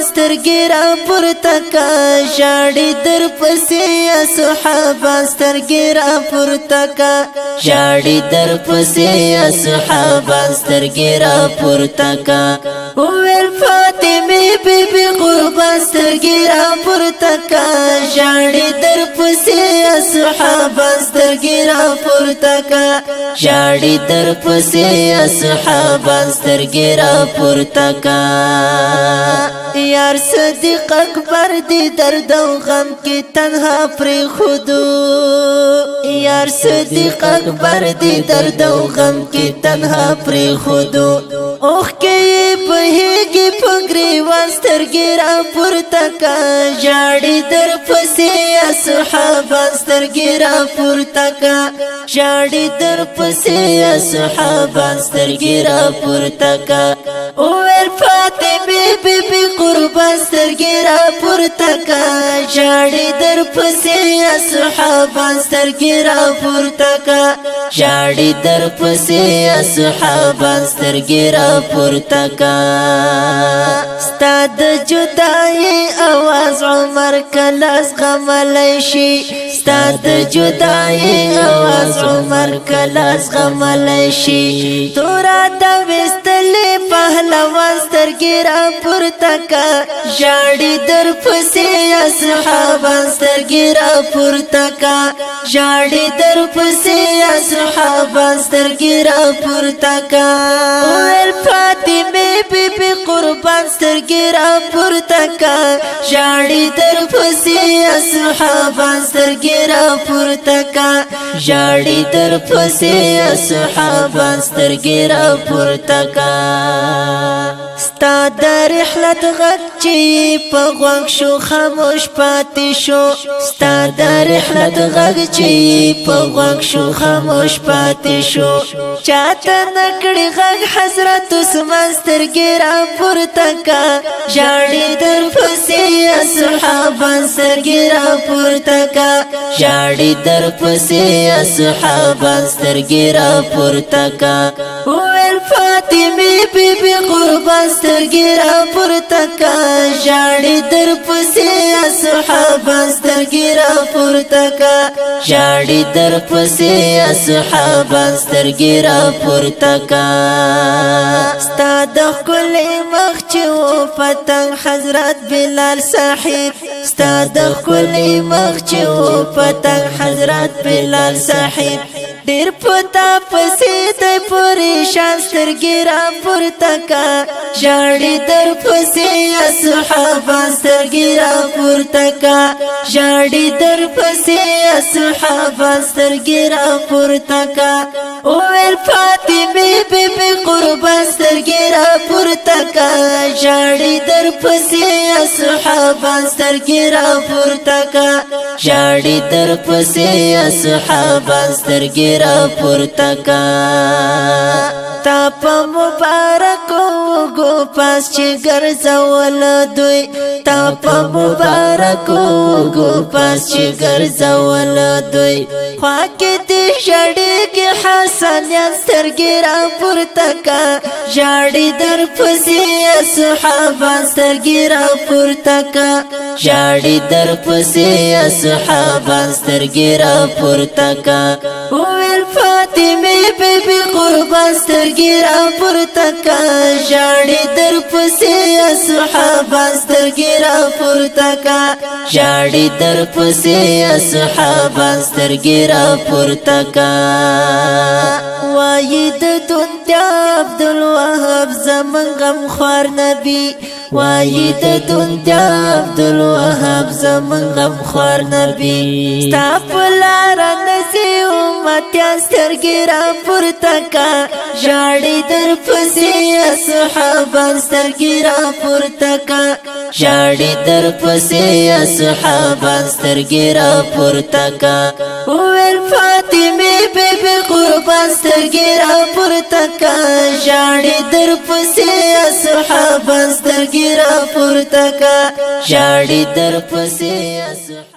سترګې را پورته کا ژاړي در پسې صحابه سترګې را پورته کا ژاړي در پسې صحابه سترګې را پورته کا وویل فاطمه بیبي قربان سترګې را پورته کا ژاړي در پسې صحابه سترګې را پورته کا ژاړي در پسې صحابه سترګې را پورته کا یار صدیق اکبر دی درد و غم کی تنها پری خودو یار صدیق اکبر دی درد و غم کی تنها پری خودو اوخ کی بهیږي پګری واسترګې را پورته کا ژاړي در پسې صحابه سترګې را پورته کا ژاړي در پسې صحابه سترګې را پورته کا وویل فاطمه بیبي قربان سترګې را پورته کا ژاړي در پسې صحابه سترګې را پورته کا ژاړي در پسې صحابه سترګې را پورته کا ستا د جدایي اواز عمر کله زغملی شي ستا د جدایي اواز عمر کله زغملی شي تورا د وستلې پهلوان سترګې را پورته کا ژاړي در پسې صحابه سترګې را پورته کا ژاړي در پسې صحابه سترګې را پورته کا وویل فاطمه بیبي قربان سترګې را پورته کا ژاړي در پسې صحابه سترګې را پورته کا ژاړي در پسې صحابه سترګې را پورته کا ستا د رحلت غږ چې په غوږ شو خاموش پاتې شو ستا د رحلت غږ چې په غوږ شو خاموش پاتې شو چاته نکړي غږ حضرت عثمان سترګې را پورته کا ژاړي در پسې صحابه سترګې را پورته کا ژاړي در پسې صحابه سترګې را پورته کا وویل فاطمه بیبي قربان سترګې را پورته کا ژاړي در پسې صحابه سترګې را پورته کا ژاړي در پسې صحابه سترګې را پورته کا ستا د ښکلي مخ چې و پتنګ حضرت بلال صاحب ستا د ښکلي مخ چې و پتنګ حضرت بلال صاحب ډېر پتا پسې دی پریشان سترګې را پورته کا ژاړي در پسې صحابه سترګې را پورته کا ژاړي در پسې صحابه سترګې را پورته کا وویل فاطمه بیبي قربان سترګې را پورته کا ژاړي در پسې صحابه سترګې را پورته کا ژاړي در پسې صحابه سترګې را پورته کا تا په مبارکو گو پاس چې ګرځول دوی تا په مبارکو گو پاس چې ګرځول دوی خوا کې دې ژړې کې حسنیان سترګې را پورته کا ژاړي در پسې صحابه سترګې را پورته کا ژاړي در پسې صحابه سترګې را پورته کا وویل فاطمه بیبي قربان سترګې را پورته کا ژاړي در پسې صحابه سترګې را پورته کا ژاړي در پسې صحابه سترګې را پورته کا وایي د دنیا عبدالوهاب زمون غم خوار نبی وایي د دنیا عبدالوهاب زمون غم خوار نبی ستا په لاره نځي امتیان سترګې را پورته کا ژاړي در پسې صحابه سترګې را پورته کا ژاړي در پسې صحابه سترګې را پورته کا وویل فاطمه بیبي قربان سترګې را پورته کا ژاړي در پسې صحابه سترګې را پورته کا ژاړي در پسې